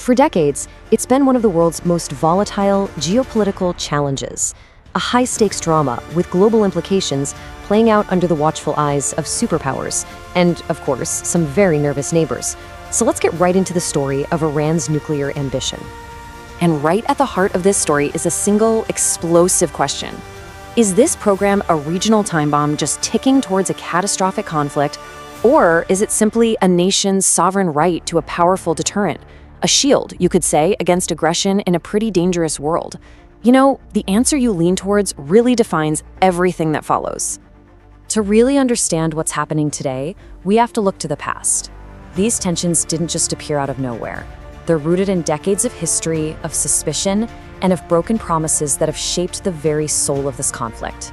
For decades, it's been one of the world's most volatile geopolitical challenges, a high-stakes drama with global implications playing out under the watchful eyes of superpowers and, of course, some very nervous neighbors. So let's get right into the story of Iran's nuclear ambition. And right at the heart of this story is a single, explosive question. Is this program a regional time bomb just ticking towards a catastrophic conflict, or is it simply a nation's sovereign right to a powerful deterrent? A shield, you could say, against aggression in a pretty dangerous world? You know, the answer you lean towards really defines everything that follows. To really understand what's happening today, we have to look to the past. These tensions didn't just appear out of nowhere. They're rooted in decades of history, of suspicion, and of broken promises that have shaped the very soul of this conflict.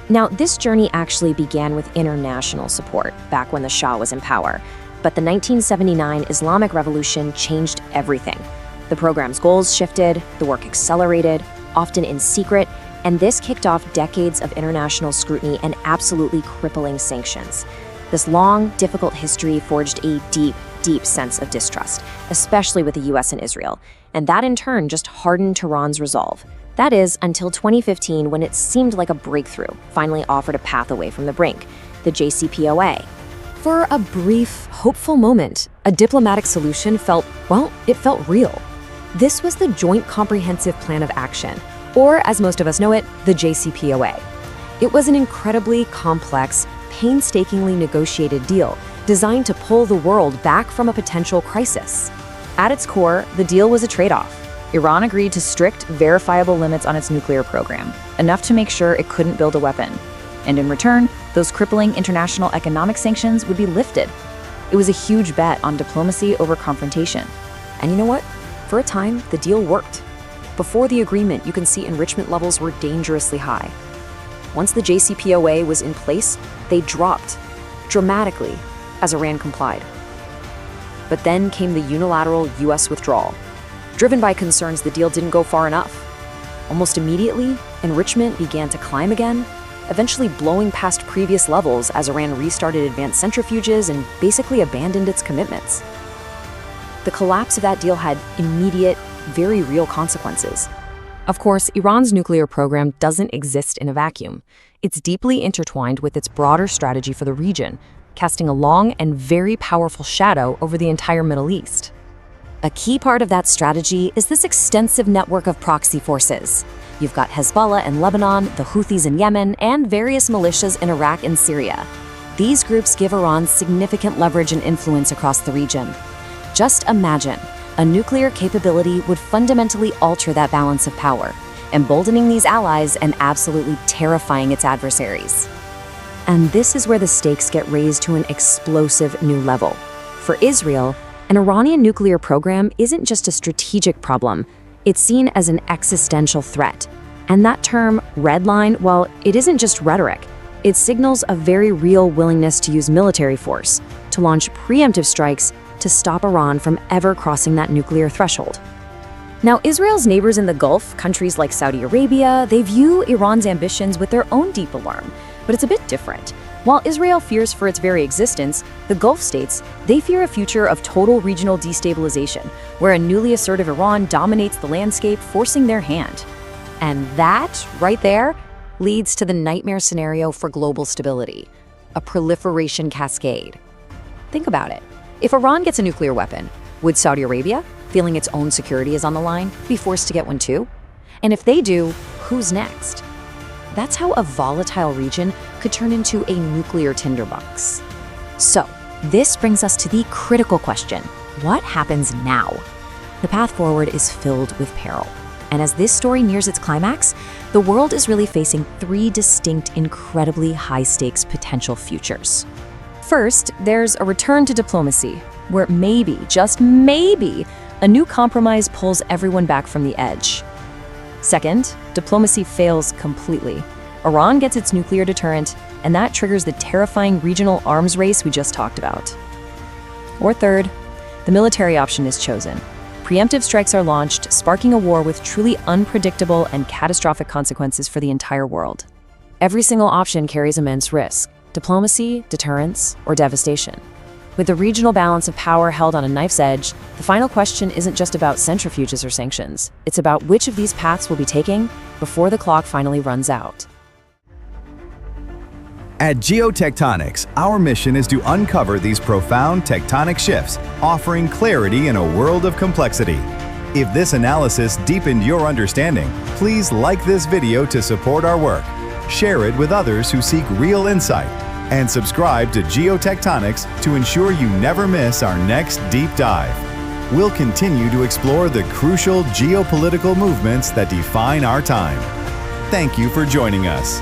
Now, this journey actually began with international support back when the Shah was in power, but the 1979 Islamic Revolution changed everything. The program's goals shifted, the work accelerated, often in secret, and this kicked off decades of international scrutiny and absolutely crippling sanctions. This long, difficult history forged a deep, deep sense of distrust, especially with the US and Israel, and that in turn just hardened Tehran's resolve. That is, until 2015, when it seemed like a breakthrough finally offered a path away from the brink, the JCPOA. For a brief, hopeful moment, a diplomatic solution felt real. This was the Joint Comprehensive Plan of Action, or as most of us know it, the JCPOA. It was an incredibly complex, painstakingly negotiated deal designed to pull the world back from a potential crisis. At its core, the deal was a trade-off. Iran agreed to strict, verifiable limits on its nuclear program, enough to make sure it couldn't build a weapon. And in return, those crippling international economic sanctions would be lifted. It was a huge bet on diplomacy over confrontation. And you know what? For a time, the deal worked. Before the agreement, you can see enrichment levels were dangerously high. Once the JCPOA was in place, they dropped dramatically as Iran complied. But then came the unilateral US withdrawal, driven by concerns the deal didn't go far enough. Almost immediately, enrichment began to climb again, eventually blowing past previous levels as Iran restarted advanced centrifuges and basically abandoned its commitments. The collapse of that deal had immediate, very real consequences. Of course, Iran's nuclear program doesn't exist in a vacuum. It's deeply intertwined with its broader strategy for the region, casting a long and very powerful shadow over the entire Middle East. A key part of that strategy is this extensive network of proxy forces. You've got Hezbollah in Lebanon, the Houthis in Yemen, and various militias in Iraq and Syria. These groups give Iran significant leverage and influence across the region. Just imagine, a nuclear capability would fundamentally alter that balance of power, emboldening these allies and absolutely terrifying its adversaries. And this is where the stakes get raised to an explosive new level. For Israel, an Iranian nuclear program isn't just a strategic problem, it's seen as an existential threat. And that term, red line, well, it isn't just rhetoric. It signals a very real willingness to use military force, to launch preemptive strikes to stop Iran from ever crossing that nuclear threshold. Now, Israel's neighbors in the Gulf, countries like Saudi Arabia, they view Iran's ambitions with their own deep alarm, but it's a bit different. While Israel fears for its very existence, the Gulf states, they fear a future of total regional destabilization, where a newly assertive Iran dominates the landscape, forcing their hand. And that, right there, leads to the nightmare scenario for global stability, a proliferation cascade. Think about it. If Iran gets a nuclear weapon, would Saudi Arabia, feeling its own security is on the line, be forced to get one too? And if they do, who's next? That's how a volatile region could turn into a nuclear tinderbox. So, this brings us to the critical question: what happens now? The path forward is filled with peril. And as this story nears its climax, the world is really facing three distinct, incredibly high-stakes potential futures. First, there's a return to diplomacy, where maybe, just maybe, a new compromise pulls everyone back from the edge. Second, diplomacy fails completely. Iran gets its nuclear deterrent, and that triggers the terrifying regional arms race we just talked about. Or third, the military option is chosen. Preemptive strikes are launched, sparking a war with truly unpredictable and catastrophic consequences for the entire world. Every single option carries immense risk: diplomacy, deterrence, or devastation. With the regional balance of power held on a knife's edge, the final question isn't just about centrifuges or sanctions. It's about which of these paths we'll be taking before the clock finally runs out. At Geotectonics, our mission is to uncover these profound tectonic shifts, offering clarity in a world of complexity. If this analysis deepened your understanding, please like this video to support our work, share it with others who seek real insight, and subscribe to Geotectonics to ensure you never miss our next deep dive. We'll continue to explore the crucial geopolitical movements that define our time. Thank you for joining us.